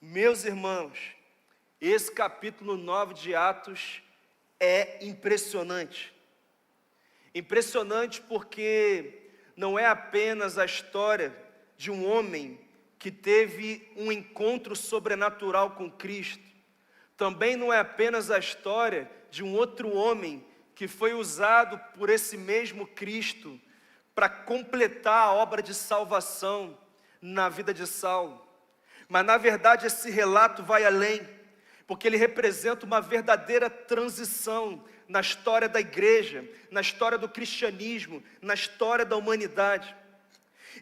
Meus irmãos, esse capítulo 9 de Atos é impressionante. Impressionante porque não é apenas a história de um homem que teve um encontro sobrenatural com Cristo. Também não é apenas a história de um outro homem que foi usado por esse mesmo Cristo para completar a obra de salvação na vida de Saulo. Mas na verdade esse relato vai além, porque ele representa uma verdadeira transição na história da igreja, na história do cristianismo, na história da humanidade.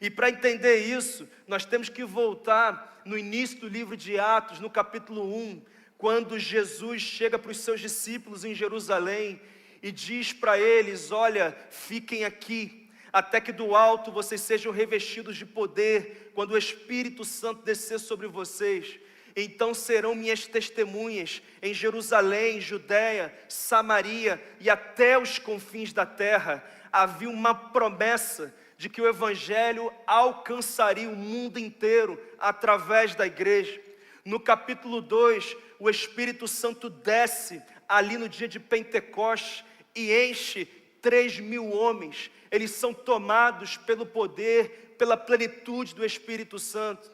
E para entender isso, nós temos que voltar no início do livro de Atos, no capítulo 1, quando Jesus chega para os seus discípulos em Jerusalém e diz para eles: olha, fiquem aqui, até que do alto vocês sejam revestidos de poder, quando o Espírito Santo descer sobre vocês. Então serão minhas testemunhas em Jerusalém, Judeia, Samaria e até os confins da terra. Havia uma promessa de que o Evangelho alcançaria o mundo inteiro através da igreja. No capítulo 2, o Espírito Santo desce ali no dia de Pentecostes e enche 3.000 homens. Eles são tomados pelo poder, pela plenitude do Espírito Santo.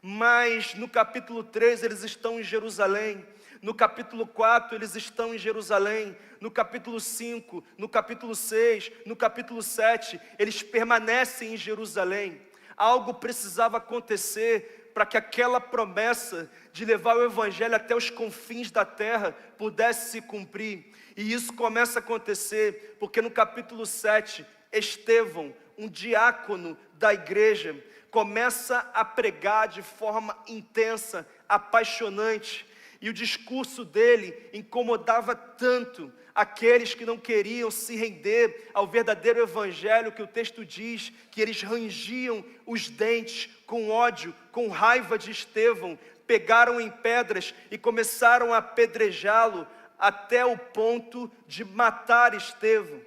Mas no capítulo 3 eles estão em Jerusalém, no capítulo 4 eles estão em Jerusalém, no capítulo 5, no capítulo 6, no capítulo 7, eles permanecem em Jerusalém. Algo precisava acontecer para que aquela promessa de levar o Evangelho até os confins da terra pudesse se cumprir. E isso começa a acontecer porque no capítulo 7, Estevão, um diácono da igreja, começa a pregar de forma intensa, apaixonante, e o discurso dele incomodava tanto aqueles que não queriam se render ao verdadeiro evangelho, que o texto diz que eles rangiam os dentes com ódio, com raiva de Estevão, pegaram em pedras e começaram a apedrejá-lo até o ponto de matar Estevão.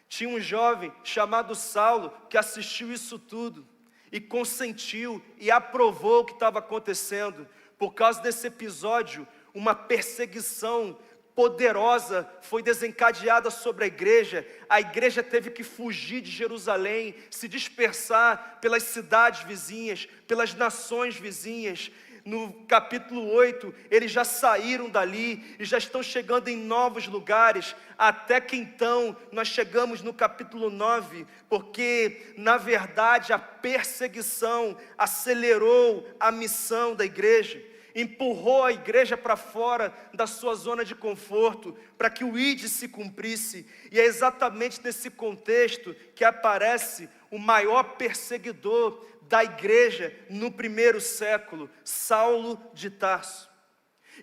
Tinha um jovem chamado Saulo que assistiu isso tudo e consentiu e aprovou o que estava acontecendo. Por causa desse episódio, uma perseguição poderosa foi desencadeada sobre a igreja. A igreja teve que fugir de Jerusalém, se dispersar pelas cidades vizinhas, pelas nações vizinhas. No capítulo 8, eles já saíram dali e já estão chegando em novos lugares, até que então nós chegamos no capítulo 9, porque na verdade a perseguição acelerou a missão da igreja, empurrou a igreja para fora da sua zona de conforto, para que o ID se cumprisse. E é exatamente nesse contexto que aparece o maior perseguidor da igreja no primeiro século, Saulo de Tarso.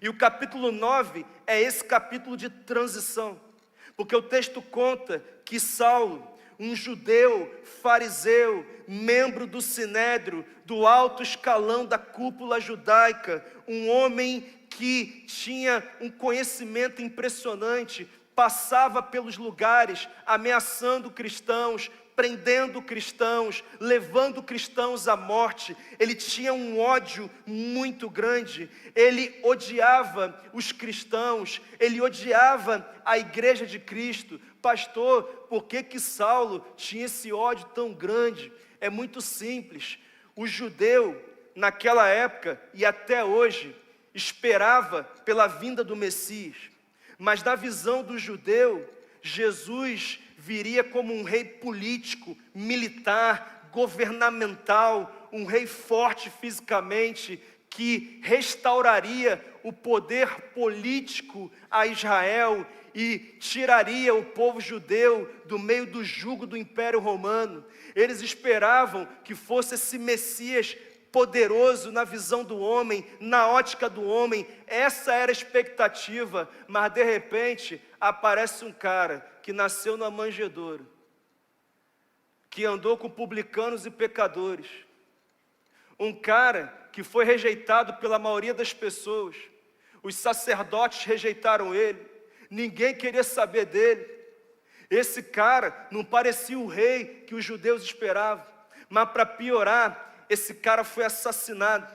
E o capítulo 9 é esse capítulo de transição, porque o texto conta que Saulo, um judeu, fariseu, membro do sinédrio, do alto escalão da cúpula judaica, um homem que tinha um conhecimento impressionante, passava pelos lugares ameaçando cristãos, prendendo cristãos, levando cristãos à morte. Ele tinha um ódio muito grande, ele odiava os cristãos, ele odiava a igreja de Cristo. Pastor, por que Saulo tinha esse ódio tão grande? É muito simples. O judeu, naquela época e até hoje, esperava pela vinda do Messias, mas na visão do judeu, Jesus viria como um rei político, militar, governamental, um rei forte fisicamente, que restauraria o poder político a Israel e tiraria o povo judeu do meio do jugo do Império Romano. Eles esperavam que fosse esse Messias poderoso na visão do homem, na ótica do homem. Essa era a expectativa, mas de repente aparece um cara que nasceu na manjedoura, que andou com publicanos e pecadores, um cara que foi rejeitado pela maioria das pessoas. Os sacerdotes rejeitaram ele, ninguém queria saber dele. Esse cara não parecia o rei que os judeus esperavam, mas para piorar, esse cara foi assassinado.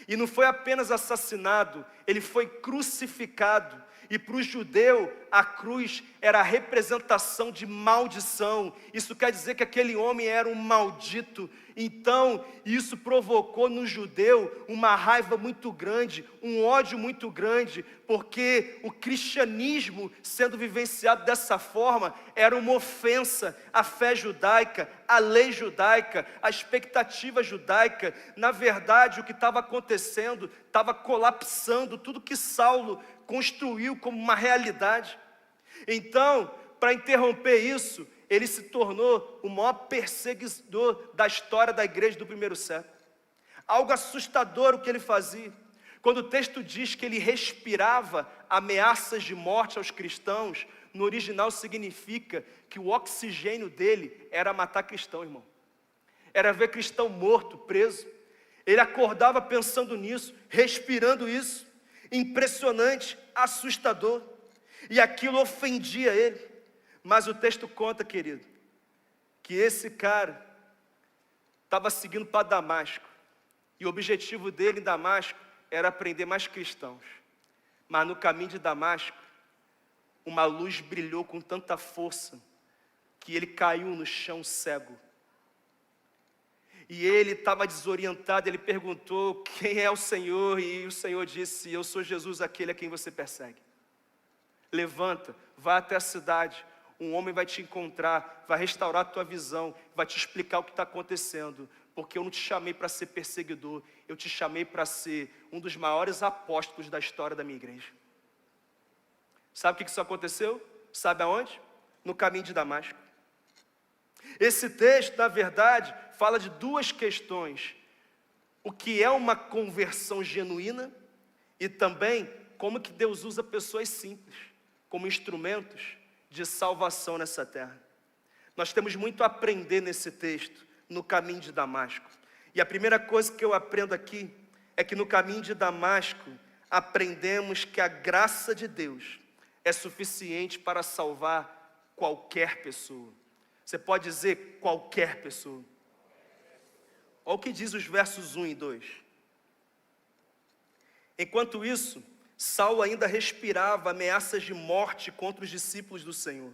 E não foi apenas assassinado, ele foi crucificado. E para o judeu, a cruz era a representação de maldição. Isso quer dizer que aquele homem era um maldito. Então, isso provocou no judeu uma raiva muito grande, um ódio muito grande, porque o cristianismo, sendo vivenciado dessa forma, era uma ofensa à fé judaica, à lei judaica, à expectativa judaica. Na verdade, o que estava acontecendo, estava colapsando tudo que Saulo construiu como uma realidade. Então, para interromper isso, ele se tornou o maior perseguidor da história da igreja do primeiro século. Algo assustador o que ele fazia. Quando o texto diz que ele respirava ameaças de morte aos cristãos, no original significa que o oxigênio dele era matar cristão, irmão. Era ver cristão morto, preso. Ele acordava pensando nisso, respirando isso. Impressionante, assustador. E aquilo ofendia ele. Mas o texto conta, querido, que esse cara estava seguindo para Damasco. E o objetivo dele em Damasco era aprender mais cristãos. Mas no caminho de Damasco, uma luz brilhou com tanta força que ele caiu no chão cego. E ele estava desorientado, ele perguntou: quem é o Senhor? E o Senhor disse: eu sou Jesus, aquele a quem você persegue. Levanta, vai até a cidade, um homem vai te encontrar, vai restaurar a tua visão, vai te explicar o que está acontecendo, porque eu não te chamei para ser perseguidor, eu te chamei para ser um dos maiores apóstolos da história da minha igreja. Sabe o que isso aconteceu? Sabe aonde? No caminho de Damasco. Esse texto, na verdade, fala de duas questões: o que é uma conversão genuína e também como que Deus usa pessoas simples como instrumentos de salvação nessa terra. Nós temos muito a aprender nesse texto, no caminho de Damasco. E a primeira coisa que eu aprendo aqui é que no caminho de Damasco aprendemos que a graça de Deus é suficiente para salvar qualquer pessoa. Você pode dizer qualquer pessoa. Olha o que diz os versos 1 e 2. Enquanto isso, Saulo ainda respirava ameaças de morte contra os discípulos do Senhor.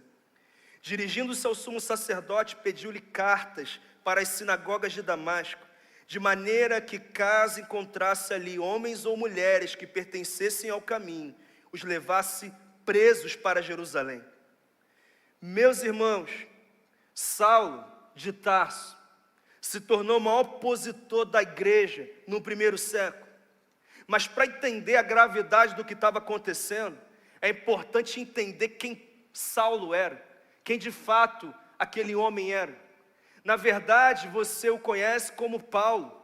Dirigindo-se ao sumo sacerdote, pediu-lhe cartas para as sinagogas de Damasco, de maneira que, caso encontrasse ali homens ou mulheres que pertencessem ao caminho, os levasse presos para Jerusalém. Meus irmãos, Saulo de Tarso se tornou o maior opositor da igreja no primeiro século. Mas para entender a gravidade do que estava acontecendo, é importante entender quem Saulo era, quem de fato aquele homem era. Na verdade, você o conhece como Paulo,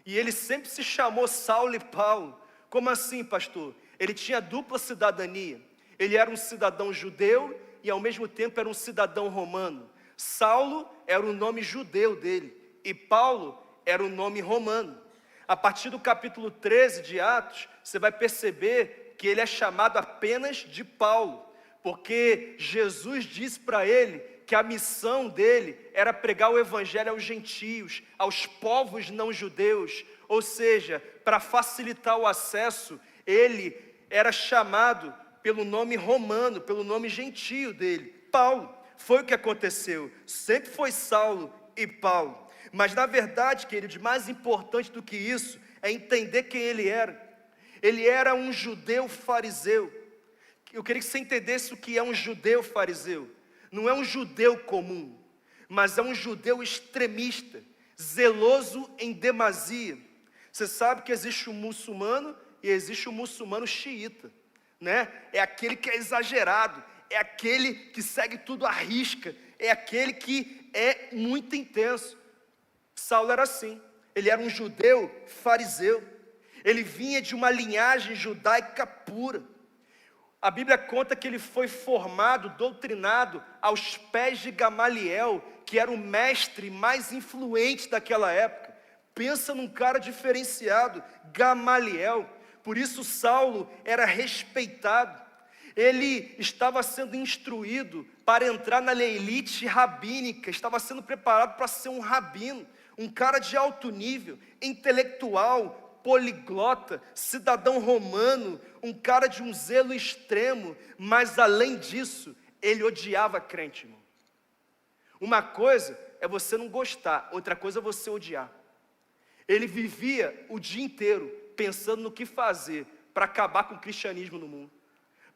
e ele sempre se chamou Saulo e Paulo. Como assim, pastor? Ele tinha dupla cidadania. Ele era um cidadão judeu e ao mesmo tempo era um cidadão romano. Saulo era o nome judeu dele e Paulo era o nome romano. A partir do capítulo 13 de Atos, você vai perceber que ele é chamado apenas de Paulo, porque Jesus disse para ele que a missão dele era pregar o evangelho aos gentios, aos povos não judeus, ou seja, para facilitar o acesso, ele era chamado pelo nome romano, pelo nome gentio dele, Paulo. Foi o que aconteceu, sempre foi Saulo e Paulo. Mas na verdade, queridos, mais importante do que isso é entender quem ele era. Ele era um judeu fariseu. Eu queria que você entendesse o que é um judeu fariseu. Não é um judeu comum, mas é um judeu extremista, zeloso em demasia. Você sabe que existe um muçulmano e existe um muçulmano xiita, né? É aquele que é exagerado, é aquele que segue tudo à risca, é aquele que é muito intenso. Saulo era assim, ele era um judeu fariseu, ele vinha de uma linhagem judaica pura. A Bíblia conta que ele foi formado, doutrinado aos pés de Gamaliel, que era o mestre mais influente daquela época. Pensa num cara diferenciado, Gamaliel. Por isso Saulo era respeitado. Ele estava sendo instruído para entrar na elite rabínica, estava sendo preparado para ser um rabino, um cara de alto nível, intelectual, poliglota, cidadão romano, um cara de um zelo extremo, mas além disso, ele odiava crente, irmão. Uma coisa é você não gostar, outra coisa é você odiar. Ele vivia o dia inteiro pensando no que fazer para acabar com o cristianismo no mundo,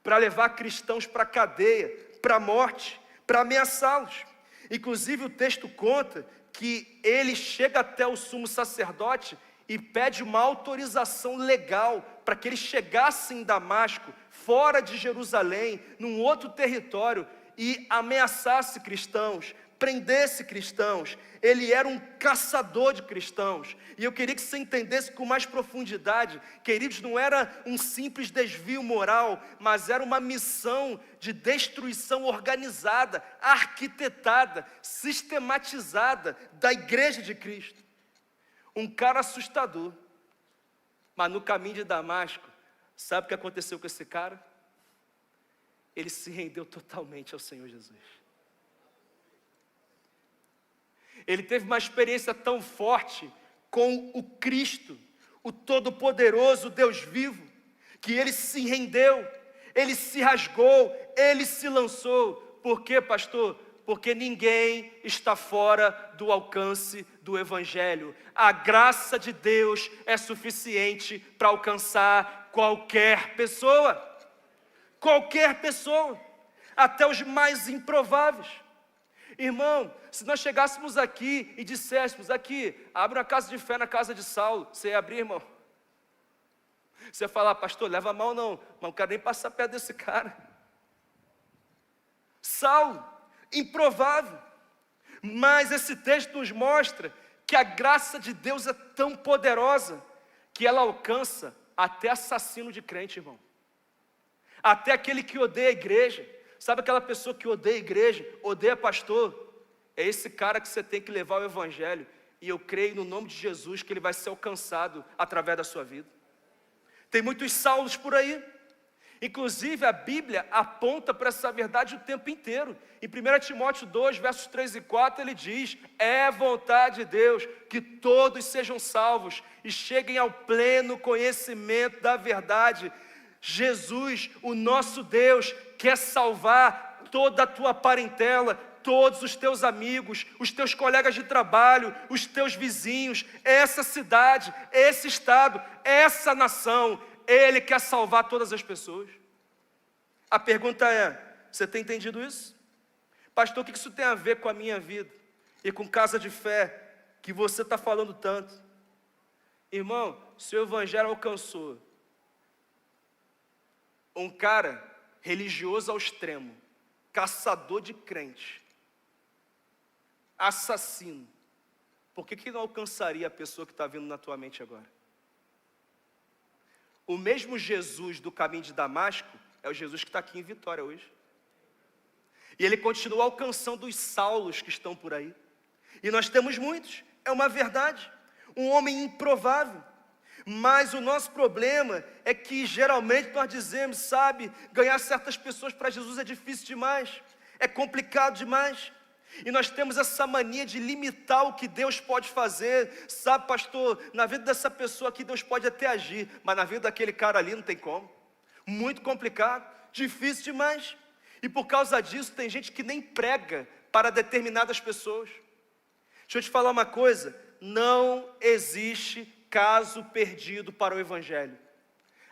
para levar cristãos para a cadeia, para a morte, para ameaçá-los. Inclusive o texto conta que ele chega até o sumo sacerdote e pede uma autorização legal para que eles chegassem em Damasco, fora de Jerusalém, num outro território, e ameaçasse cristãos, prendesse cristãos. Ele era um caçador de cristãos. E eu queria que você entendesse com mais profundidade, queridos, não era um simples desvio moral, mas era uma missão de destruição organizada, arquitetada, sistematizada da igreja de Cristo. Um cara assustador. Mas no caminho de Damasco, sabe o que aconteceu com esse cara? Ele se rendeu totalmente ao Senhor Jesus. Ele teve uma experiência tão forte com o Cristo, o Todo-Poderoso, Deus vivo, que ele se rendeu, ele se rasgou, ele se lançou. Por quê, pastor? Porque ninguém está fora do alcance do Evangelho. A graça de Deus é suficiente para alcançar qualquer pessoa. Qualquer pessoa, até os mais improváveis. Irmão, se nós chegássemos aqui e disséssemos, aqui, abre uma casa de fé na casa de Saulo, você ia abrir, irmão? Você ia falar, pastor, leva mal não, mas não quero nem passar perto desse cara. Saulo, improvável, mas esse texto nos mostra que a graça de Deus é tão poderosa, que ela alcança até assassino de crente, irmão. Até aquele que odeia a igreja. Sabe aquela pessoa que odeia a igreja, odeia pastor? É esse cara que você tem que levar o Evangelho. E eu creio no nome de Jesus que ele vai ser alcançado através da sua vida. Tem muitos Saulos por aí. Inclusive a Bíblia aponta para essa verdade o tempo inteiro. Em 1 Timóteo 2, versos 3 e 4, ele diz: é vontade de Deus que todos sejam salvos e cheguem ao pleno conhecimento da verdade. Jesus, o nosso Deus, quer salvar toda a tua parentela, todos os teus amigos, os teus colegas de trabalho, os teus vizinhos, essa cidade, esse estado, essa nação. Ele quer salvar todas as pessoas. A pergunta é, você tem entendido isso? Pastor, o que isso tem a ver com a minha vida e com casa de fé que você está falando tanto? Irmão, se o Evangelho alcançou um cara religioso ao extremo, caçador de crente, assassino, por que não alcançaria a pessoa que está vindo na tua mente agora? O mesmo Jesus do caminho de Damasco é o Jesus que está aqui em Vitória hoje. E ele continua alcançando os Saulos que estão por aí. E nós temos muitos, é uma verdade. Um homem improvável. Mas o nosso problema é que geralmente nós dizemos, sabe, ganhar certas pessoas para Jesus é difícil demais, é complicado demais. E nós temos essa mania de limitar o que Deus pode fazer. Sabe, pastor, na vida dessa pessoa aqui Deus pode até agir, mas na vida daquele cara ali não tem como. Muito complicado, difícil demais. E por causa disso tem gente que nem prega para determinadas pessoas. Deixa eu te falar uma coisa, não existe caso perdido para o Evangelho.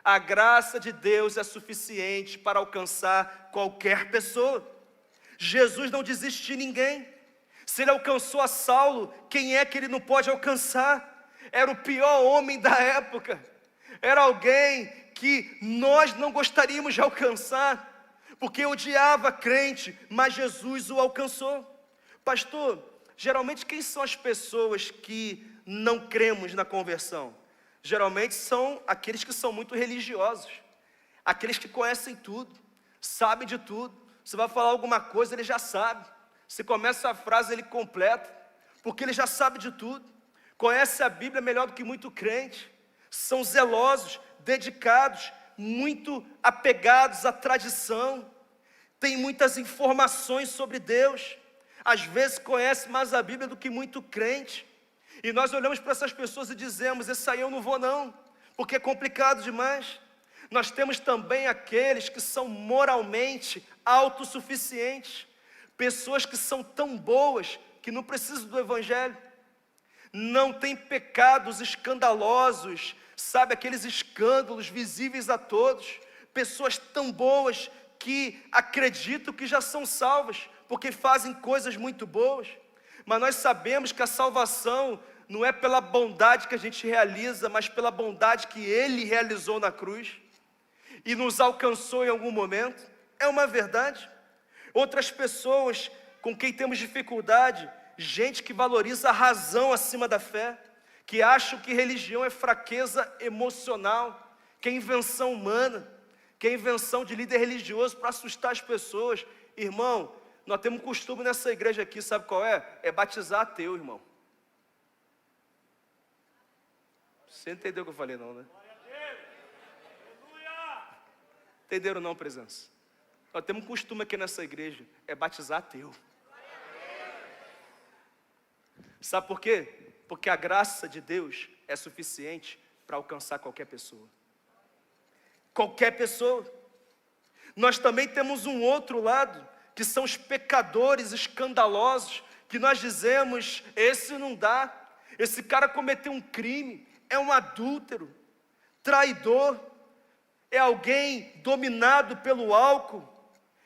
A graça de Deus é suficiente para alcançar qualquer pessoa. Jesus não desiste de ninguém. Se ele alcançou a Saulo, quem é que ele não pode alcançar? Era o pior homem da época. Era alguém que nós não gostaríamos de alcançar, porque odiava crente, mas Jesus o alcançou. Pastor, geralmente quem são as pessoas que não cremos na conversão? Geralmente são aqueles que são muito religiosos, aqueles que conhecem tudo, sabem de tudo. Você vai falar alguma coisa, ele já sabe. Você começa a frase, ele completa, porque ele já sabe de tudo. Conhece a Bíblia melhor do que muito crente. São zelosos, dedicados, muito apegados à tradição. Tem muitas informações sobre Deus. Às vezes conhece mais a Bíblia do que muito crente. E nós olhamos para essas pessoas e dizemos, esse aí eu não vou não. porque é complicado demais. Nós temos também aqueles que são moralmente autossuficientes, pessoas que são tão boas que não precisam do Evangelho, não têm pecados escandalosos, sabe, aqueles escândalos visíveis a todos, pessoas tão boas que acreditam que já são salvas, porque fazem coisas muito boas, mas nós sabemos que a salvação não é pela bondade que a gente realiza, mas pela bondade que Ele realizou na cruz, e nos alcançou em algum momento, é uma verdade. Outras pessoas com quem temos dificuldade, gente que valoriza a razão acima da fé, que acham que religião é fraqueza emocional, que é invenção humana, que é invenção de líder religioso para assustar as pessoas. Irmão, nós temos um costume nessa igreja aqui, sabe qual é? É batizar ateu, irmão. Você entendeu o que eu falei não, né? Entenderam não, presença? Nós temos um costume aqui nessa igreja, é batizar ateu. Sabe por quê? Porque a graça de Deus é suficiente para alcançar qualquer pessoa. Qualquer pessoa. Nós também temos um outro lado, que são os pecadores escandalosos, que nós dizemos, esse não dá, esse cara cometeu um crime, é um adúltero, traidor, é alguém dominado pelo álcool,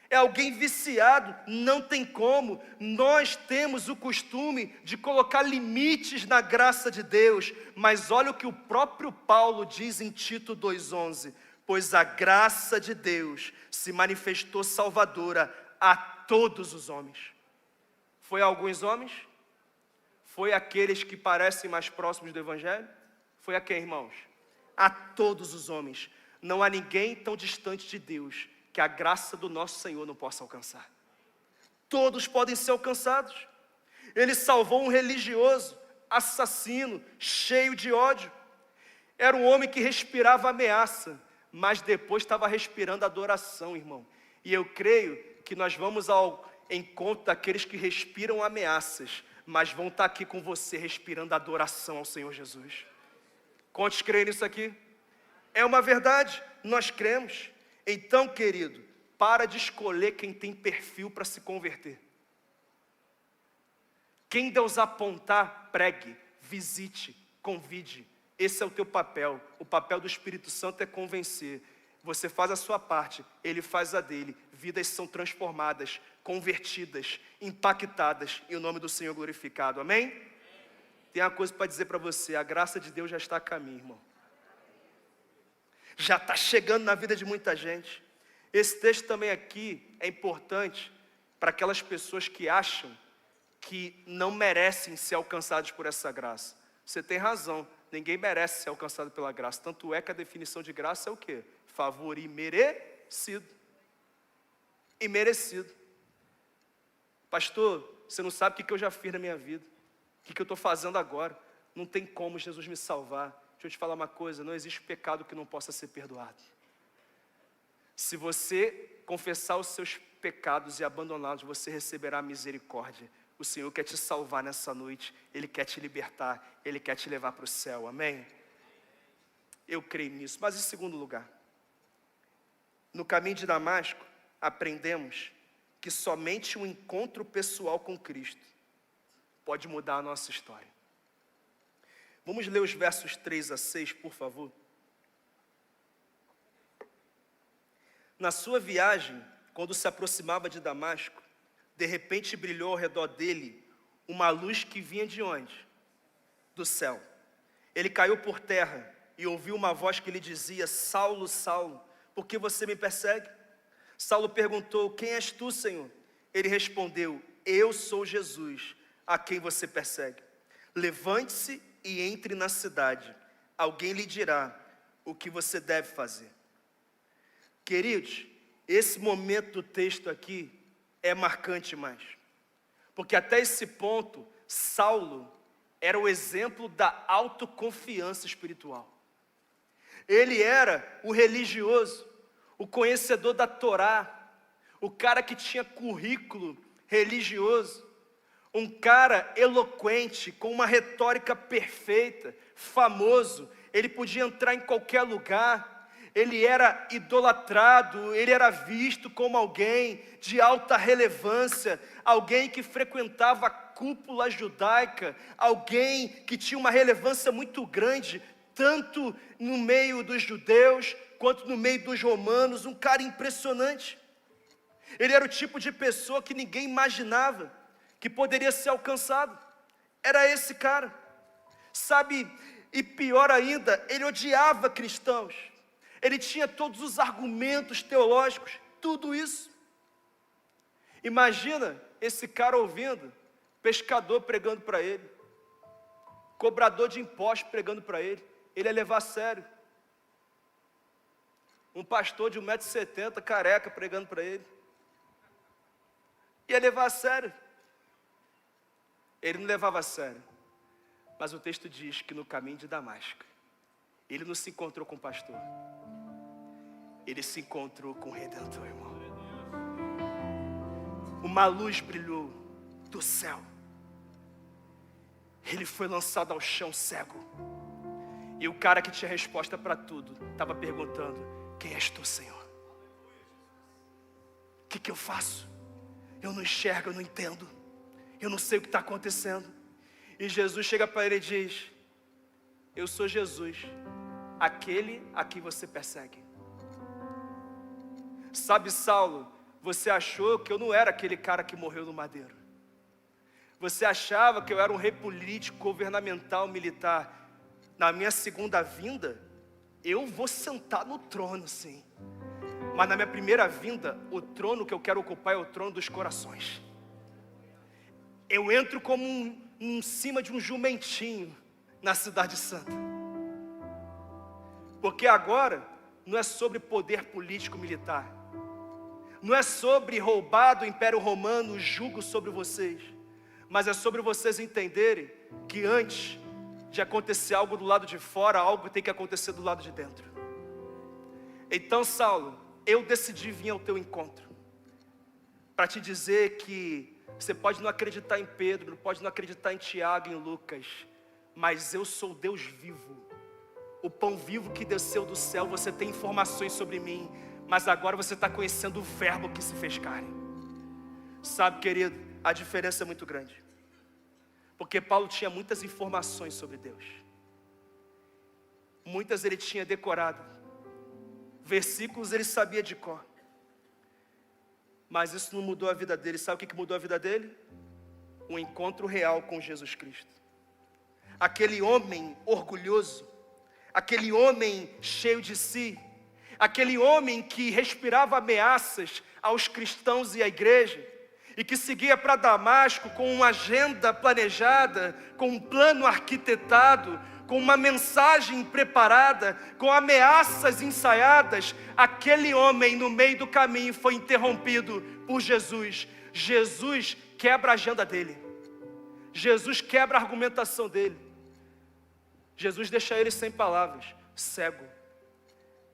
é alguém viciado, não tem como. Nós temos o costume de colocar limites na graça de Deus, mas olha o que o próprio Paulo diz em Tito 2,11, pois a graça de Deus se manifestou salvadora a todos os homens. Foi a alguns homens? Foi aqueles que parecem mais próximos do Evangelho? Foi a quem, irmãos? A todos os homens. Não há ninguém tão distante de Deus que a graça do nosso Senhor não possa alcançar. Todos podem ser alcançados. Ele salvou um religioso, assassino, cheio de ódio. Era um homem que respirava ameaça, mas depois estava respirando adoração, irmão. E eu creio que nós vamos ao encontro daqueles que respiram ameaças, mas vão estar aqui com você respirando adoração ao Senhor Jesus. Quantos creem nisso aqui? É uma verdade, nós cremos. Então, querido, para de escolher quem tem perfil para se converter. Quem Deus apontar, pregue, visite, convide. Esse é o teu papel. O papel do Espírito Santo é convencer. Você faz a sua parte, Ele faz a dele. Vidas são transformadas, convertidas, impactadas, e o nome do Senhor glorificado. Amém? Tem uma coisa para dizer para você, a graça de Deus já está a caminho, irmão. Já está chegando na vida de muita gente. Esse texto também aqui é importante para aquelas pessoas que acham que não merecem ser alcançados por essa graça. Você tem razão, ninguém merece ser alcançado pela graça. Tanto é que a definição de graça é o quê? Favor imerecido. Imerecido. Pastor, você não sabe o que eu já fiz na minha vida. O que eu estou fazendo agora. Não tem como Jesus me salvar. Deixa eu te falar uma coisa, não existe pecado que não possa ser perdoado. Se você confessar os seus pecados e abandoná-los, você receberá misericórdia. O Senhor quer te salvar nessa noite, Ele quer te libertar, Ele quer te levar para o céu, amém? Eu creio nisso, mas em segundo lugar, no caminho de Damasco, aprendemos que somente um encontro pessoal com Cristo pode mudar a nossa história. Vamos ler os versos 3 a 6, por favor. Na sua viagem, quando se aproximava de Damasco, de repente brilhou ao redor dele uma luz que vinha de onde? Do céu. Ele caiu por terra e ouviu uma voz que lhe dizia, Saulo, Saulo, por que você me persegue? Saulo perguntou, quem és tu, Senhor? Ele respondeu, eu sou Jesus, a quem você persegue. Levante-se e entre na cidade, alguém lhe dirá o que você deve fazer. Queridos, esse momento do texto aqui é marcante mais, porque até esse ponto, Saulo era o exemplo da autoconfiança espiritual. Ele era o religioso, o conhecedor da Torá, o cara que tinha currículo religioso, um cara eloquente, com uma retórica perfeita, famoso. ele podia entrar em qualquer lugar, ele era idolatrado, ele era visto como alguém de alta relevância, alguém que frequentava a cúpula judaica, alguém que tinha uma relevância muito grande, tanto no meio dos judeus, quanto no meio dos romanos, um cara impressionante. Ele era o tipo de pessoa que ninguém imaginava que poderia ser alcançado. Era esse cara, sabe? E pior ainda, ele odiava cristãos. Ele tinha todos os argumentos teológicos, tudo isso. Imagina esse cara ouvindo pescador pregando para ele, cobrador de impostos pregando para ele. Ele ia levar a sério. Um pastor de 1,70 m, careca, pregando para ele. Ia levar a sério. Ele não levava a sério. Mas o texto diz que no caminho de Damasco, ele não se encontrou com o pastor. Ele se encontrou com o Redentor, irmão. Uma luz brilhou do céu. Ele foi lançado ao chão cego. E o cara que tinha resposta para tudo estava perguntando: quem és tu, Senhor? O que eu faço? Eu não enxergo, eu não entendo. Eu não sei o que está acontecendo. E Jesus chega para ele e diz: eu sou Jesus, aquele a quem você persegue. Sabe, Saulo, você achou que eu não era aquele cara que morreu no madeiro. Você achava que eu era um rei político, governamental, militar. Na minha segunda vinda, eu vou sentar no trono, sim. Mas na minha primeira vinda, o trono que eu quero ocupar é o trono dos corações. Eu entro como em cima de um jumentinho na cidade santa. Porque agora não é sobre poder político militar. Não é sobre roubar do Império Romano o jugo sobre vocês. Mas é sobre vocês entenderem que antes de acontecer algo do lado de fora, algo tem que acontecer do lado de dentro. Então, Saulo, eu decidi vir ao teu encontro para te dizer que você pode não acreditar em Pedro, pode não acreditar em Tiago, em Lucas, mas eu sou Deus vivo, o pão vivo que desceu do céu. Você tem informações sobre mim, mas agora você está conhecendo o verbo que se fez carne. Sabe, querido, a diferença é muito grande, porque Paulo tinha muitas informações sobre Deus, muitas ele tinha decorado, versículos ele sabia de cor, mas isso não mudou a vida dele. Sabe o que mudou a vida dele? Um encontro real com Jesus Cristo. Aquele homem orgulhoso, aquele homem cheio de si, aquele homem que respirava ameaças aos cristãos e à igreja, e que seguia para Damasco com uma agenda planejada, com um plano arquitetado, com uma mensagem preparada, com ameaças ensaiadas. Aquele homem no meio do caminho foi interrompido por Jesus. Jesus quebra a agenda dele. Jesus quebra a argumentação dele. Jesus deixa ele sem palavras, cego.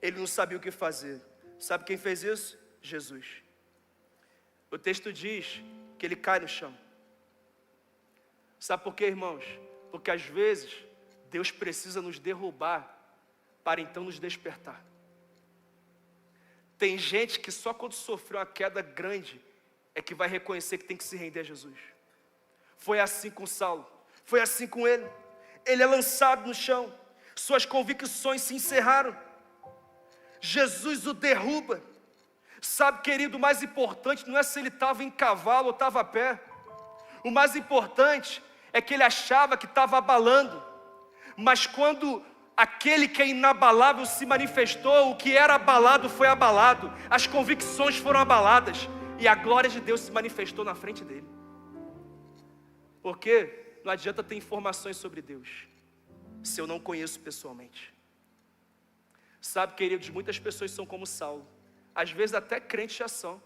Ele não sabia o que fazer. Sabe quem fez isso? Jesus. O texto diz que ele cai no chão. Sabe por quê, irmãos? Porque às vezes Deus precisa nos derrubar para então nos despertar. Tem gente que só quando sofreu uma queda grande é que vai reconhecer que tem que se render a Jesus. Foi assim com Saulo, foi assim com ele. Ele é lançado no chão, suas convicções se encerraram. Jesus o derruba. Sabe, querido, o mais importante não é se ele estava em cavalo ou estava a pé. O mais importante é que ele achava que estava abalando. Mas quando aquele que é inabalável se manifestou, o que era abalado foi abalado. As convicções foram abaladas. E a glória de Deus se manifestou na frente dele. Porque não adianta ter informações sobre Deus se eu não conheço pessoalmente. Sabe, queridos, muitas pessoas são como Saulo. Às vezes até crentes já são.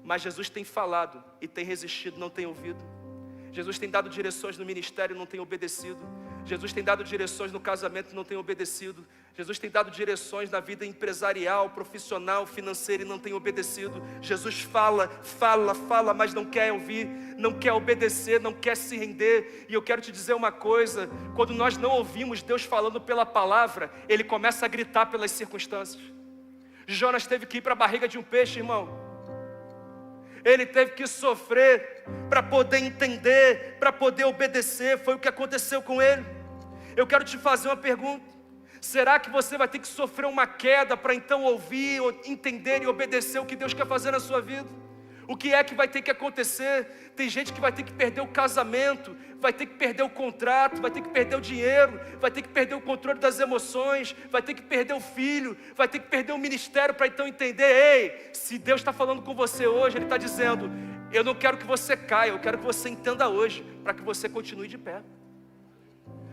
Mas Jesus tem falado e tem resistido, não tem ouvido. Jesus tem dado direções no ministério e não tem obedecido. Jesus tem dado direções no casamento e não tem obedecido. Jesus tem dado direções na vida empresarial, profissional, financeira e não tem obedecido. Jesus fala, mas não quer ouvir, não quer obedecer, não quer se render. E eu quero te dizer uma coisa: quando nós não ouvimos Deus falando pela palavra, Ele começa a gritar pelas circunstâncias. Jonas teve que ir para a barriga de um peixe, irmão. Ele teve que sofrer para poder entender, para poder obedecer. Foi o que aconteceu com ele. Eu quero te fazer uma pergunta: será que você vai ter que sofrer uma queda para então ouvir, entender e obedecer o que Deus quer fazer na sua vida? O que é que vai ter que acontecer? Tem gente que vai ter que perder o casamento, vai ter que perder o contrato, vai ter que perder o dinheiro, vai ter que perder o controle das emoções, vai ter que perder o filho, vai ter que perder o ministério para então entender: ei, se Deus está falando com você hoje, Ele está dizendo: eu não quero que você caia, eu quero que você entenda hoje, para que você continue de pé,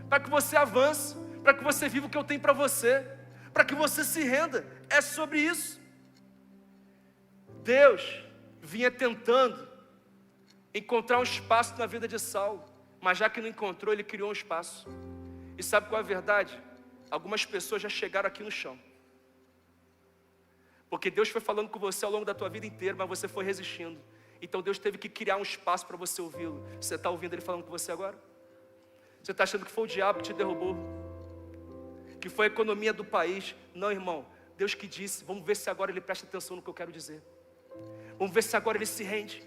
para que você avance, para que você viva o que eu tenho para você, para que você se renda. É sobre isso. Deus vinha tentando encontrar um espaço na vida de Saulo, mas já que não encontrou, ele criou um espaço. E sabe qual é a verdade? Algumas pessoas já chegaram aqui no chão, porque Deus foi falando com você ao longo da tua vida inteira, mas você foi resistindo. Então Deus teve que criar um espaço para você ouvi-lo. Você está ouvindo Ele falando com você agora? Você está achando que foi o diabo que te derrubou, que foi a economia do país? Não, irmão, Deus que disse. Vamos ver se agora Ele presta atenção no que eu quero dizer. Vamos ver se agora Ele se rende.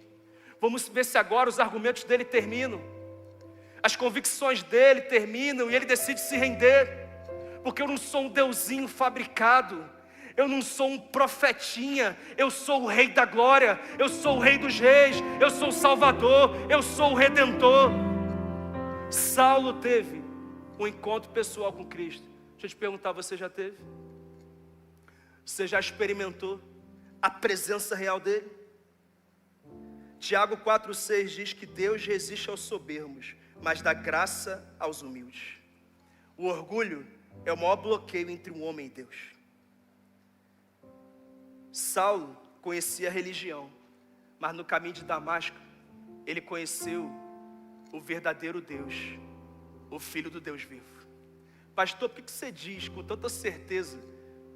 Vamos ver se agora os argumentos dele terminam, as convicções dele terminam e ele decide se render. Porque eu não sou um deusinho fabricado, eu não sou um profetinha, eu sou o Rei da Glória, eu sou o Rei dos Reis, eu sou o Salvador, eu sou o Redentor. Saulo teve um encontro pessoal com Cristo. Deixa eu te perguntar, você já teve? Você já experimentou a presença real dele? Tiago 4,6 diz que Deus resiste aos soberbos, mas dá graça aos humildes. O orgulho é o maior bloqueio entre um homem e Deus. Saulo conhecia a religião, mas no caminho de Damasco, ele conheceu o verdadeiro Deus, o Filho do Deus vivo. Pastor, por que você diz com tanta certeza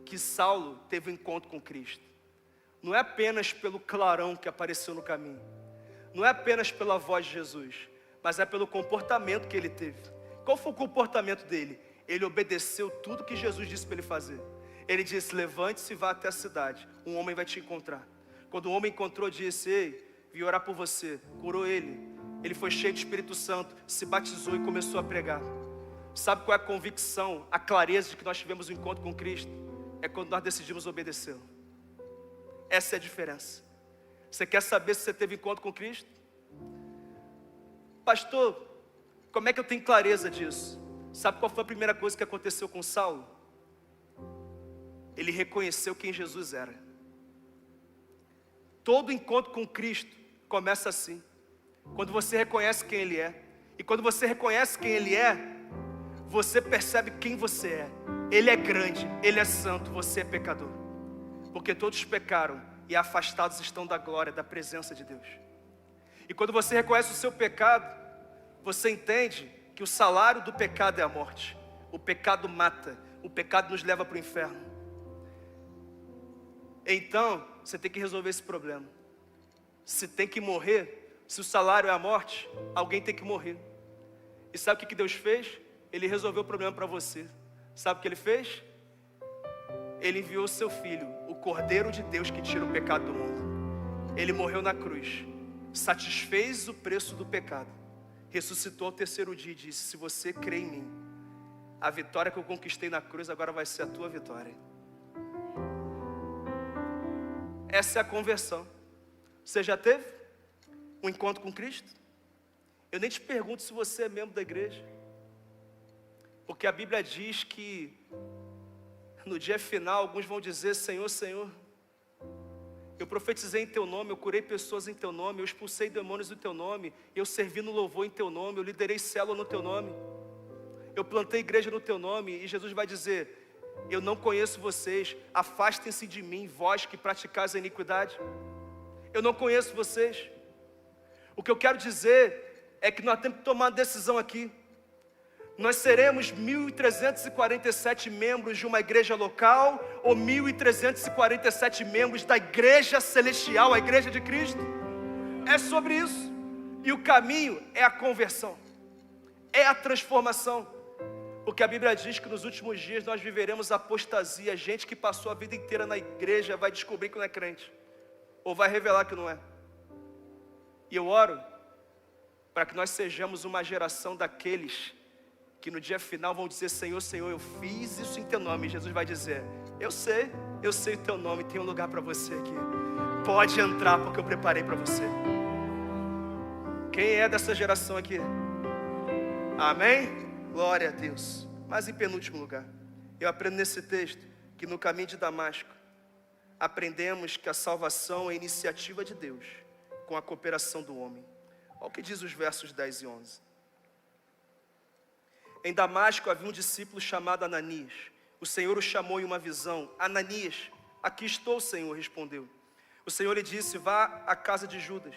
que Saulo teve um encontro com Cristo? Não é apenas pelo clarão que apareceu no caminho, não é apenas pela voz de Jesus, mas é pelo comportamento que ele teve. Qual foi o comportamento dele? Ele obedeceu tudo que Jesus disse para ele fazer. Ele disse: levante-se e vá até a cidade, um homem vai te encontrar. Quando o homem encontrou, disse: ei, vim orar por você. Curou ele. Ele foi cheio do Espírito Santo, se batizou e começou a pregar. Sabe qual é a convicção, a clareza de que nós tivemos um encontro com Cristo? É quando nós decidimos obedecê-lo. Essa é a diferença. Você quer saber se você teve encontro com Cristo? Pastor, como é que eu tenho clareza disso? Sabe qual foi a primeira coisa que aconteceu com Saulo? Ele reconheceu quem Jesus era. Todo encontro com Cristo começa assim, quando você reconhece quem Ele é. E quando você reconhece quem Ele é, você percebe quem você é. Ele é grande, Ele é santo, você é pecador. Porque todos pecaram e afastados estão da glória, da presença de Deus. E quando você reconhece o seu pecado, você entende que o salário do pecado é a morte. O pecado mata, o pecado nos leva para o inferno. Então, você tem que resolver esse problema. Se tem que morrer, se o salário é a morte, alguém tem que morrer. E sabe o que Deus fez? Ele resolveu o problema para você. Sabe o que Ele fez? Ele enviou o seu Filho, o Cordeiro de Deus que tira o pecado do mundo. Ele morreu na cruz, satisfez o preço do pecado, ressuscitou ao terceiro dia e disse: se você crê em mim, a vitória que eu conquistei na cruz agora vai ser a tua vitória. Essa é a conversão. Você já teve um encontro com Cristo? Eu nem te pergunto se você é membro da igreja, porque a Bíblia diz que no dia final alguns vão dizer: Senhor, Senhor, eu profetizei em Teu nome, eu curei pessoas em Teu nome, eu expulsei demônios em Teu nome, eu servi no louvor em Teu nome, eu liderei célula no Teu nome, eu plantei igreja no Teu nome. E Jesus vai dizer: eu não conheço vocês, afastem-se de mim, vós que praticais a iniquidade. Eu não conheço vocês. O que eu quero dizer é que nós temos que tomar uma decisão aqui. Nós seremos 1.347 membros de uma igreja local ou 1.347 membros da igreja celestial, a igreja de Cristo? É sobre isso. E o caminho é a conversão, é a transformação. Porque a Bíblia diz que nos últimos dias nós viveremos apostasia. Gente que passou a vida inteira na igreja vai descobrir que não é crente, ou vai revelar que não é. E eu oro para que nós sejamos uma geração daqueles que no dia final vão dizer: Senhor, Senhor, eu fiz isso em teu nome. E Jesus vai dizer: eu sei o teu nome, tem um lugar para você aqui. Pode entrar, porque eu preparei para você. Quem é dessa geração aqui? Amém? Glória a Deus. Mas em penúltimo lugar, eu aprendo nesse texto que no caminho de Damasco, aprendemos que a salvação é iniciativa de Deus, com a cooperação do homem. Olha o que diz os versos 10 e 11. Em Damasco havia um discípulo chamado Ananias. O Senhor o chamou em uma visão. Ananias, aqui estou, Senhor, respondeu. O Senhor lhe disse: vá à casa de Judas,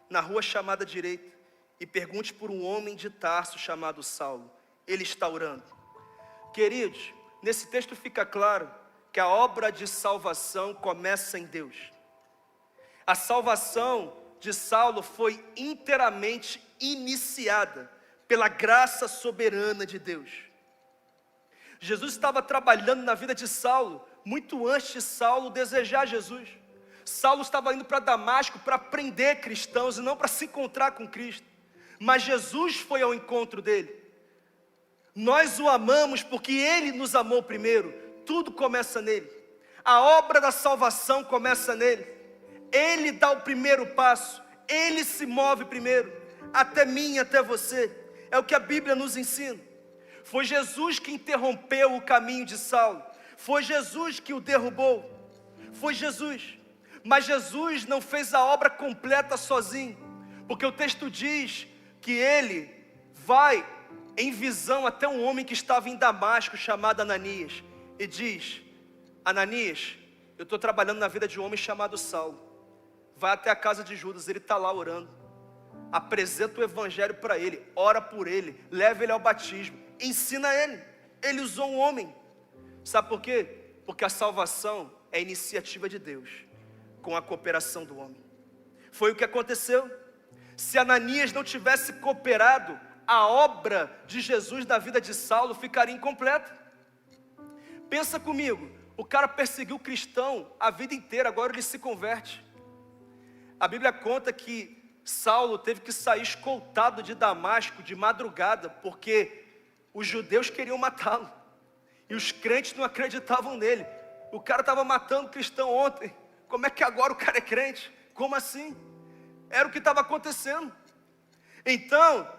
na rua chamada direita, e pergunte por um homem de Tarso chamado Saulo. Ele está orando. Queridos, nesse texto fica claro que a obra de salvação começa em Deus. A salvação de Saulo foi inteiramente iniciada pela graça soberana de Deus. Jesus estava trabalhando na vida de Saulo muito antes de Saulo desejar Jesus. Saulo estava indo para Damasco para prender cristãos e não para se encontrar com Cristo. Mas Jesus foi ao encontro dele. Nós o amamos porque Ele nos amou primeiro. Tudo começa nele. A obra da salvação começa nele. Ele dá o primeiro passo. Ele se move primeiro. Até mim, até você. É o que a Bíblia nos ensina. Foi Jesus que interrompeu o caminho de Saulo. Foi Jesus que o derrubou. Foi Jesus. Mas Jesus não fez a obra completa sozinho. Porque o texto diz que ele vai em visão até um homem que estava em Damasco, chamado Ananias, e diz: Ananias, eu estou trabalhando na vida de um homem chamado Saulo. Vai até a casa de Judas, ele está lá orando. Apresenta o evangelho para ele, ora por ele, leva ele ao batismo, ensina ele. Ele usou um homem. Sabe por quê? Porque a salvação é iniciativa de Deus, com a cooperação do homem. Foi o que aconteceu. Se Ananias não tivesse cooperado, a obra de Jesus na vida de Saulo ficaria incompleta. Pensa comigo, o cara perseguiu o cristão a vida inteira, agora ele se converte. A Bíblia conta que Saulo teve que sair escoltado de Damasco de madrugada, porque os judeus queriam matá-lo, e os crentes não acreditavam nele. O cara estava matando cristão ontem, como é que agora o cara é crente? Como assim? Era o que estava acontecendo. Então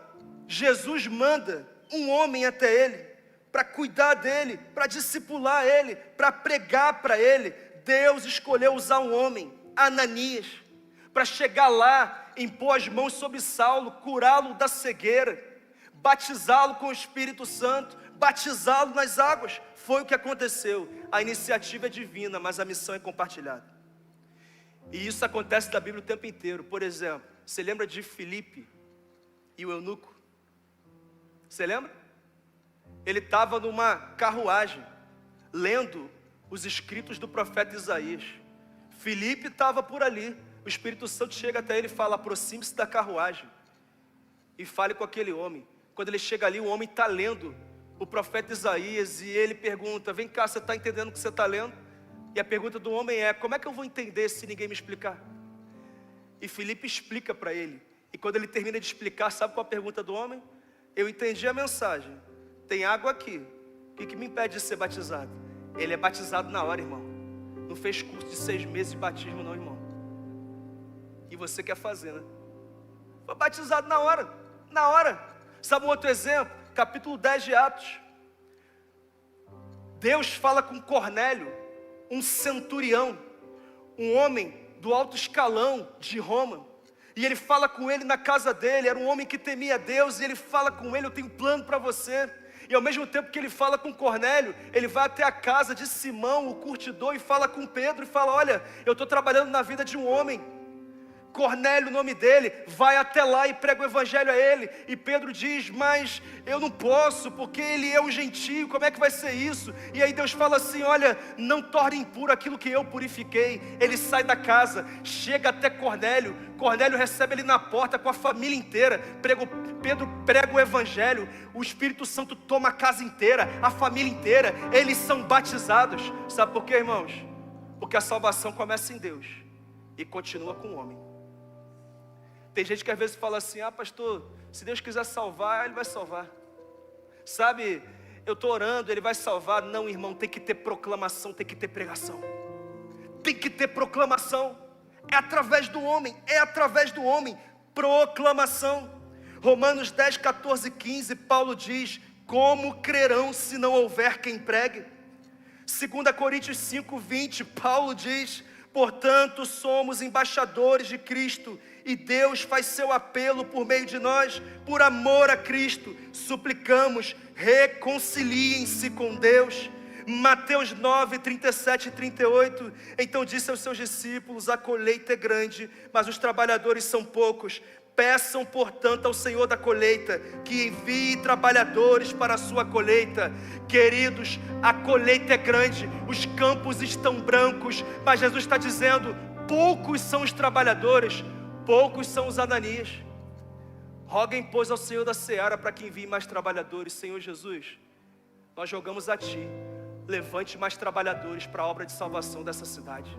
Jesus manda um homem até ele, para cuidar dele, para discipular ele, para pregar para ele. Deus escolheu usar um homem, Ananias, para chegar lá, impor as mãos sobre Saulo, curá-lo da cegueira, batizá-lo com o Espírito Santo, batizá-lo nas águas. Foi o que aconteceu. A iniciativa é divina, mas a missão é compartilhada. E isso acontece na Bíblia o tempo inteiro. Por exemplo, você lembra de Filipe e o eunuco? Você lembra? Ele estava numa carruagem, lendo os escritos do profeta Isaías. Filipe estava por ali. O Espírito Santo chega até ele e fala: aproxime-se da carruagem e fale com aquele homem. Quando ele chega ali, o homem está lendo o profeta Isaías, e ele pergunta: vem cá, você está entendendo o que você está lendo? E a pergunta do homem é: como é que eu vou entender se ninguém me explicar? E Filipe explica para ele. E quando ele termina de explicar, sabe qual a pergunta do homem? Eu entendi a mensagem, tem água aqui, o que me impede de ser batizado? Ele é batizado na hora, irmão. Não fez curso de 6 meses de batismo não, irmão. E você quer fazer, né? Foi batizado na hora, na hora. Sabe um outro exemplo? Capítulo 10 de Atos. Deus fala com Cornélio, um centurião, um homem do alto escalão de Roma. E ele fala com ele na casa dele. Era um homem que temia Deus. E ele fala com ele: eu tenho um plano para você. E ao mesmo tempo que ele fala com Cornélio, ele vai até a casa de Simão, o curtidor, e fala com Pedro, e fala: olha, eu estou trabalhando na vida de um homem Cornélio, o nome dele, vai até lá e prega o evangelho a ele. E Pedro diz, mas eu não posso, porque ele é um gentio, como é que vai ser isso? E aí Deus fala assim, olha, não torne impuro aquilo que eu purifiquei. Ele sai da casa, chega até Cornélio. Cornélio recebe ele na porta com a família inteira. Pedro prega o evangelho, o Espírito Santo toma a casa inteira, a família inteira. Eles são batizados. Sabe por quê, irmãos? Porque a salvação começa em Deus e continua com o homem. Tem gente que às vezes fala assim, pastor, se Deus quiser salvar, Ele vai salvar. Sabe, eu estou orando, Ele vai salvar. Não, irmão, tem que ter proclamação, tem que ter pregação. Tem que ter proclamação. É através do homem, proclamação. Romanos 10, 14, 15, Paulo diz, como crerão se não houver quem pregue? 2 Coríntios 5, 20, Paulo diz, portanto somos embaixadores de Cristo, e Deus faz seu apelo por meio de nós, por amor a Cristo, suplicamos, reconciliem-se com Deus. Mateus 9, 37 e 38, então disse aos seus discípulos, a colheita é grande, mas os trabalhadores são poucos. Peçam, portanto, ao Senhor da colheita que envie trabalhadores para a sua colheita. Queridos, a colheita é grande, os campos estão brancos, mas Jesus está dizendo, poucos são os trabalhadores, poucos são os Ananias. Roguem, pois, ao Senhor da seara para que envie mais trabalhadores. Senhor Jesus, nós jogamos a Ti, levante mais trabalhadores para a obra de salvação dessa cidade.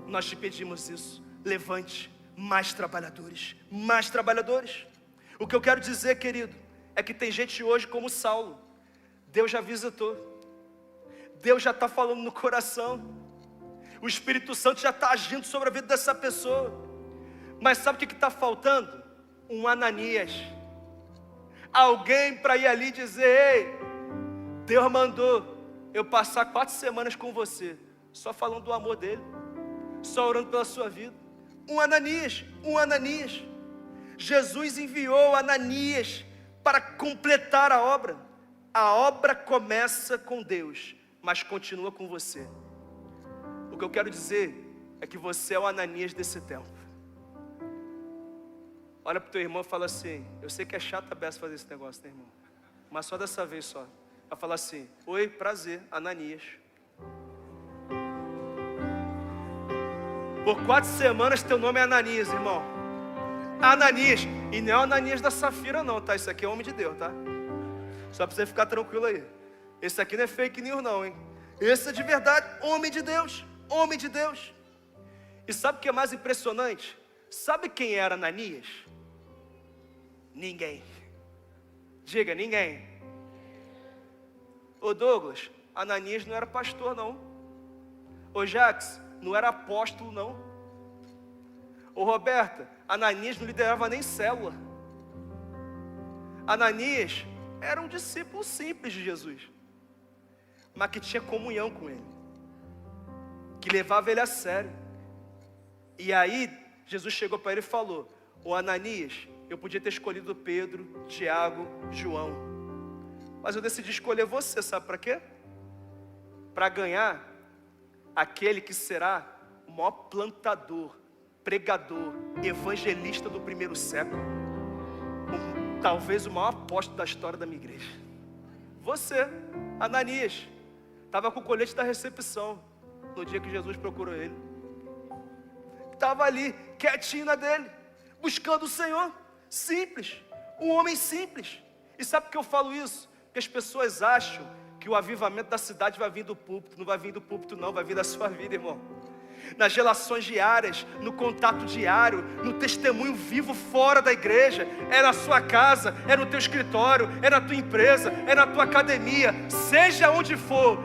Nós te pedimos isso, levante mais trabalhadores, mais trabalhadores. O que eu quero dizer, querido, é que tem gente hoje como Saulo. Deus já visitou, Deus já está falando no coração, o Espírito Santo já está agindo sobre a vida dessa pessoa. Mas sabe o que está faltando? Um Ananias, alguém para ir ali e dizer, ei, Deus mandou eu passar 4 semanas com você, só falando do amor dele, só orando pela sua vida. Um Ananias. Jesus enviou Ananias para completar a obra. A obra começa com Deus, mas continua com você. O que eu quero dizer é que você é o Ananias desse tempo. Olha para o teu irmão e fala assim, eu sei que é chato a beça fazer esse negócio, né, irmão? Mas só dessa vez só. Vai falar assim, oi, prazer, Ananias. Por 4 semanas teu nome é Ananias, irmão. Ananias. E não é o Ananias da Safira não, tá? Isso aqui é homem de Deus, tá? Só para você ficar tranquilo aí. Esse aqui não é fake news não, hein? Esse é de verdade, homem de Deus. Homem de Deus. E sabe o que é mais impressionante? Sabe quem era Ananias? Ninguém. Diga, ninguém. Ô Douglas, Ananias não era pastor não. Ô Jax, não era apóstolo não. Ô Roberta, Ananias não liderava nem célula. Ananias era um discípulo simples de Jesus, mas que tinha comunhão com ele, que levava ele a sério. E aí Jesus chegou para ele e falou, ô Ananias, eu podia ter escolhido Pedro, Tiago, João, mas eu decidi escolher você, sabe para quê? Para ganhar aquele que será o maior plantador, pregador, evangelista do primeiro século, talvez o maior apóstolo da história da minha igreja. Você, Ananias, estava com o colete da recepção no dia que Jesus procurou ele. Estava ali, quietinho na dele, buscando o Senhor, simples, um homem simples. E sabe por que eu falo isso? Porque as pessoas acham que o avivamento da cidade vai vir do púlpito. Não vai vir do púlpito não, vai vir da sua vida, irmão. Nas relações diárias, no contato diário, no testemunho vivo fora da igreja. É na sua casa, é no teu escritório, é na tua empresa, é na tua academia. Seja onde for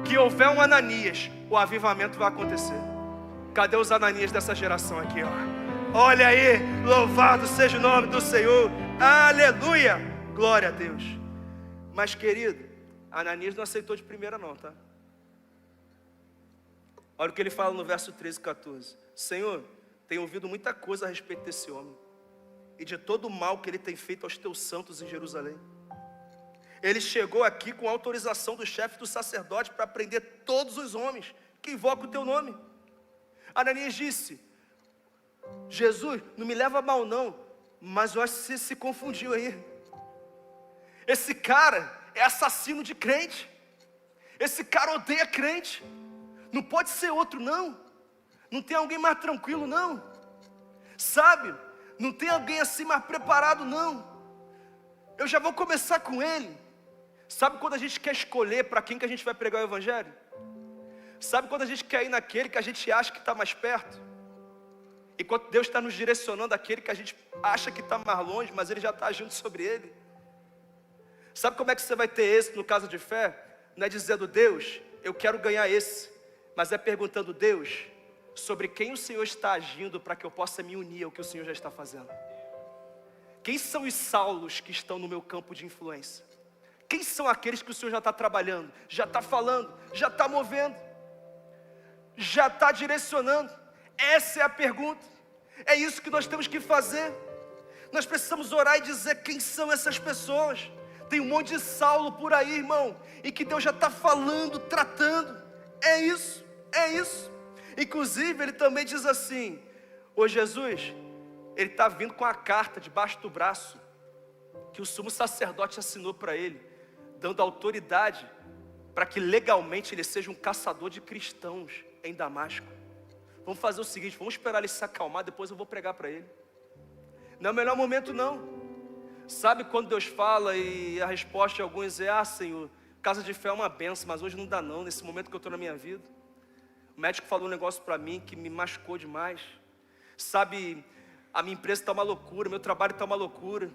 que houver um Ananias, o avivamento vai acontecer. Cadê os Ananias dessa geração aqui, ó? Olha aí, louvado seja o nome do Senhor. Aleluia, glória a Deus. Mas querido, Ananias não aceitou de primeira não, tá? Olha o que ele fala no verso 13 e 14. Senhor, tenho ouvido muita coisa a respeito desse homem e de todo o mal que ele tem feito aos teus santos em Jerusalém. Ele chegou aqui com autorização do chefe do sacerdote para prender todos os homens que invocam o teu nome. Ananias disse, Jesus, não me leva a mal não, mas eu acho que você se confundiu aí. Esse cara é assassino de crente. Esse cara odeia crente. Não pode ser outro não. Não tem alguém mais tranquilo não. Sabe? Não tem alguém assim mais preparado não. Eu já vou começar com ele. Sabe quando a gente quer escolher para quem que a gente vai pregar o evangelho? Sabe quando a gente quer ir naquele que a gente acha que está mais perto? Enquanto Deus está nos direcionando àquele que a gente acha que está mais longe, mas Ele já está agindo sobre ele. Sabe como é que você vai ter êxito no caso de fé? Não é dizendo, Deus, eu quero ganhar esse, mas é perguntando, Deus, sobre quem o Senhor está agindo para que eu possa me unir ao que o Senhor já está fazendo. Quem são os Saulos que estão no meu campo de influência? Quem são aqueles que o Senhor já está trabalhando, já está falando, já está movendo, já está direcionando? Essa é a pergunta. É isso que nós temos que fazer. Nós precisamos orar e dizer quem são essas pessoas. Tem um monte de Saulo por aí, irmão, e que Deus já está falando, tratando. É isso, é isso. Inclusive ele também diz assim, ô Jesus, ele está vindo com a carta debaixo do braço, que o sumo sacerdote assinou para ele, dando autoridade para que legalmente ele seja um caçador de cristãos em Damasco. Vamos fazer o seguinte, vamos esperar ele se acalmar, depois eu vou pregar para ele. Não é o melhor momento não. Sabe quando Deus fala e a resposta de alguns é, Senhor, casa de fé é uma benção, mas hoje não dá não, nesse momento que eu estou na minha vida. O médico falou um negócio para mim que me machucou demais. Sabe, a minha empresa está uma loucura, meu trabalho está uma loucura,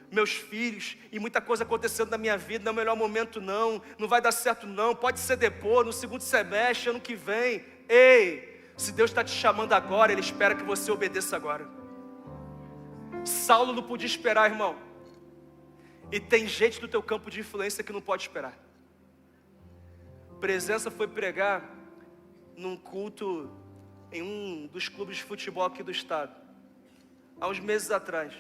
meus filhos e muita coisa acontecendo na minha vida, não é o melhor momento não, não vai dar certo não, pode ser depois, no segundo semestre, ano que vem. Ei, se Deus está te chamando agora, Ele espera que você obedeça agora. Saulo não podia esperar, irmão. E tem gente do teu campo de influência que não pode esperar. Presença foi pregar num culto em um dos clubes de futebol aqui do estado, há uns meses atrás.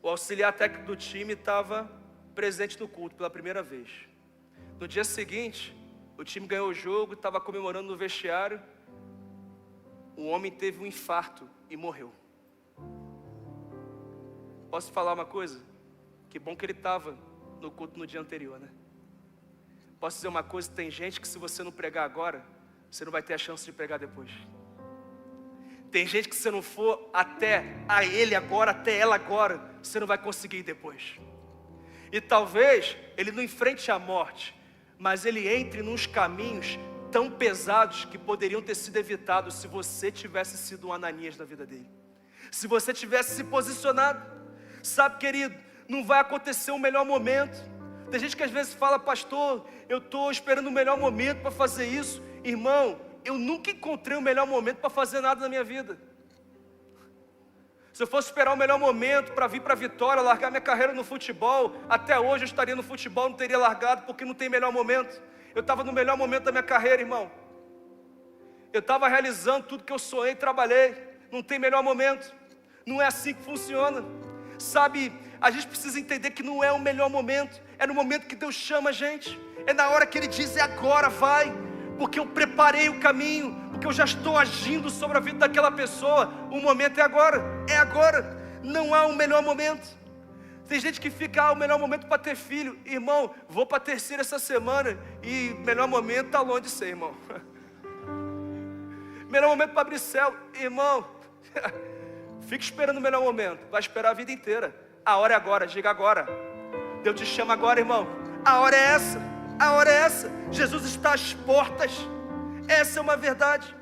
O auxiliar técnico do time estava presente no culto pela primeira vez. No dia seguinte, o time ganhou o jogo, estava comemorando no vestiário. O homem teve um infarto e morreu. Posso falar uma coisa? Que bom que ele estava no culto no dia anterior, né? Posso dizer uma coisa? Tem gente que se você não pregar agora, você não vai ter a chance de pregar depois. Tem gente que se não for até a ele agora, até ela agora, você não vai conseguir ir depois. E talvez ele não enfrente a morte, mas ele entre nos caminhos tão pesados que poderiam ter sido evitados se você tivesse sido um Ananias na vida dele. Se você tivesse se posicionado. Sabe, querido, não vai acontecer o melhor momento. Tem gente que às vezes fala, pastor, eu estou esperando o melhor momento para fazer isso. Irmão, eu nunca encontrei o melhor momento para fazer nada na minha vida. Se eu fosse esperar o melhor momento para vir para a Vitória, largar minha carreira no futebol, até hoje eu estaria no futebol, não teria largado, porque não tem melhor momento. Eu estava no melhor momento da minha carreira, irmão. Eu estava realizando tudo que eu sonhei e trabalhei. Não tem melhor momento. Não é assim que funciona. Sabe, a gente precisa entender que não é o melhor momento. É no momento que Deus chama a gente. É na hora que Ele diz, é agora, vai. Porque eu preparei o caminho. Porque eu já estou agindo sobre a vida daquela pessoa. O momento é agora. É agora. Não há um melhor momento. Tem gente que fica, o melhor momento para ter filho. Irmão, vou para a terceira essa semana. E melhor momento está longe de ser, irmão. Melhor momento para abrir céu. Irmão, fica esperando o melhor momento. Vai esperar a vida inteira. A hora é agora, diga agora. Deus te chama agora, irmão. A hora é essa. A hora é essa. Jesus está às portas. Essa é uma verdade.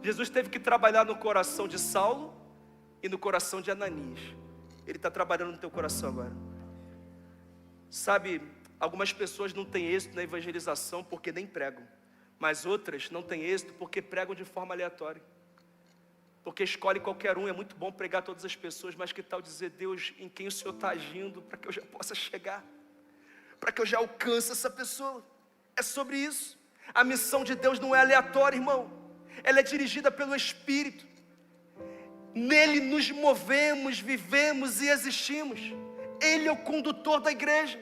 Jesus teve que trabalhar no coração de Saulo e no coração de Ananias. Ele está trabalhando no teu coração agora. Sabe, algumas pessoas não têm êxito na evangelização porque nem pregam. Mas outras não têm êxito porque pregam de forma aleatória. Porque escolhe qualquer um, é muito bom pregar todas as pessoas, mas que tal dizer, Deus, em quem o Senhor está agindo, para que eu já possa chegar, para que eu já alcance essa pessoa. É sobre isso. A missão de Deus não é aleatória, irmão. Ela é dirigida pelo Espírito. Nele nos movemos, vivemos e existimos. Ele é o condutor da igreja.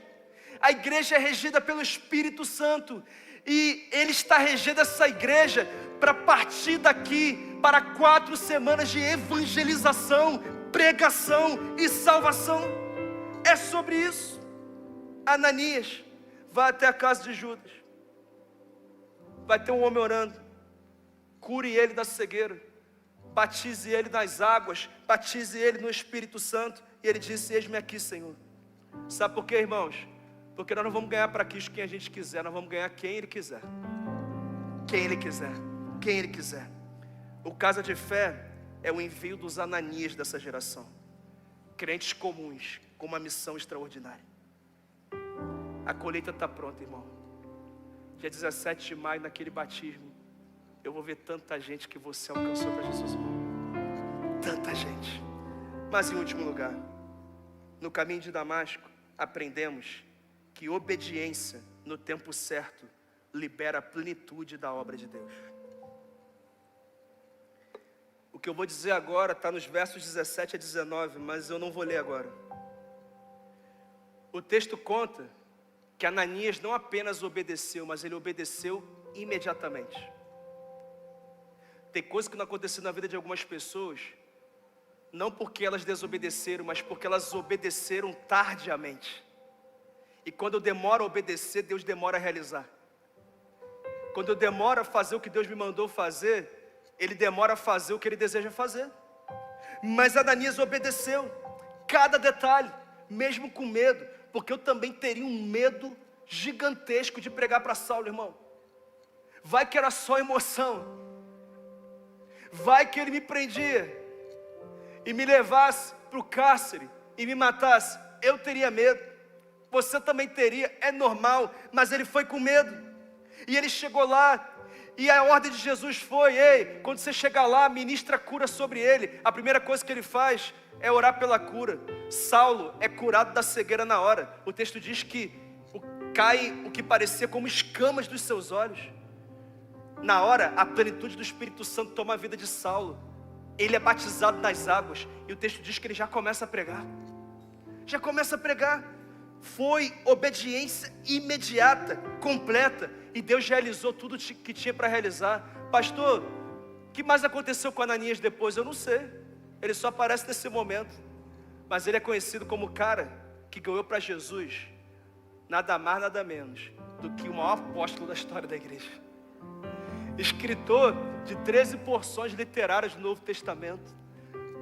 A igreja é regida pelo Espírito Santo. E Ele está regendo essa igreja para partir daqui para 4 semanas de evangelização, pregação e salvação. É sobre isso. Ananias vai até a casa de Judas. Vai ter um homem orando. Cure ele da cegueira. Batize ele nas águas. Batize ele no Espírito Santo. E ele disse: eis-me aqui, Senhor. Sabe por quê, irmãos? Porque nós não vamos ganhar para Cristo quem a gente quiser. Nós vamos ganhar quem Ele quiser. Quem Ele quiser. Quem Ele quiser. O Casa de Fé é o envio dos Ananias dessa geração. Crentes comuns, com uma missão extraordinária. A colheita está pronta, irmão. Dia 17 de maio, naquele batismo, eu vou ver tanta gente que você alcançou para Jesus, irmão. Tanta gente. Mas em último lugar, no caminho de Damasco, aprendemos que obediência no tempo certo libera a plenitude da obra de Deus. O que eu vou dizer agora está nos versos 17 a 19, mas eu não vou ler agora. O texto conta que Ananias não apenas obedeceu, mas ele obedeceu imediatamente. Tem coisas que não aconteceram na vida de algumas pessoas, não porque elas desobedeceram, mas porque elas obedeceram tardiamente. E quando eu demoro a obedecer, Deus demora a realizar. Quando eu demoro a fazer o que Deus me mandou fazer, Ele demora a fazer o que Ele deseja fazer. Mas Ananias obedeceu, cada detalhe, mesmo com medo, porque eu também teria um medo gigantesco de pregar para Saulo, irmão. Vai que era só emoção. Vai que ele me prendia e me levasse para o cárcere e me matasse. Eu teria medo. Você também teria, é normal, mas ele foi com medo. E ele chegou lá, e a ordem de Jesus foi: ei, quando você chegar lá, ministra cura sobre ele. A primeira coisa que ele faz é orar pela cura. Saulo é curado da cegueira na hora. O texto diz que cai o que parecia como escamas dos seus olhos. Na hora, a plenitude do Espírito Santo toma a vida de Saulo. Ele é batizado nas águas, e o texto diz que ele já começa a pregar. Já começa a pregar. Foi obediência imediata, completa, e Deus realizou tudo que tinha para realizar. Pastor, o que mais aconteceu com Ananias depois? Eu não sei. Ele só aparece nesse momento. Mas ele é conhecido como o cara que ganhou para Jesus nada mais, nada menos do que o maior apóstolo da história da igreja. Escritor de 13 porções literárias do Novo Testamento.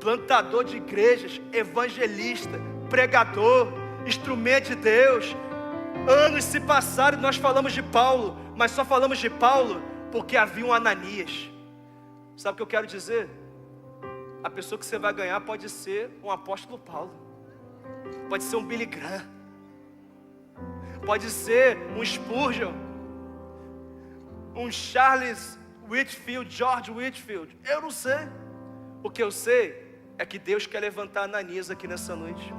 Plantador de igrejas, evangelista, pregador, instrumento de Deus. Anos se passaram e nós falamos de Paulo, mas só falamos de Paulo porque havia um Ananias. Sabe o que eu quero dizer? A pessoa que você vai ganhar pode ser um apóstolo Paulo, pode ser um Billy Graham, pode ser um Spurgeon, um Charles Whitfield, George Whitfield. Eu não sei. O que eu sei é que Deus quer levantar Ananias aqui nessa noite.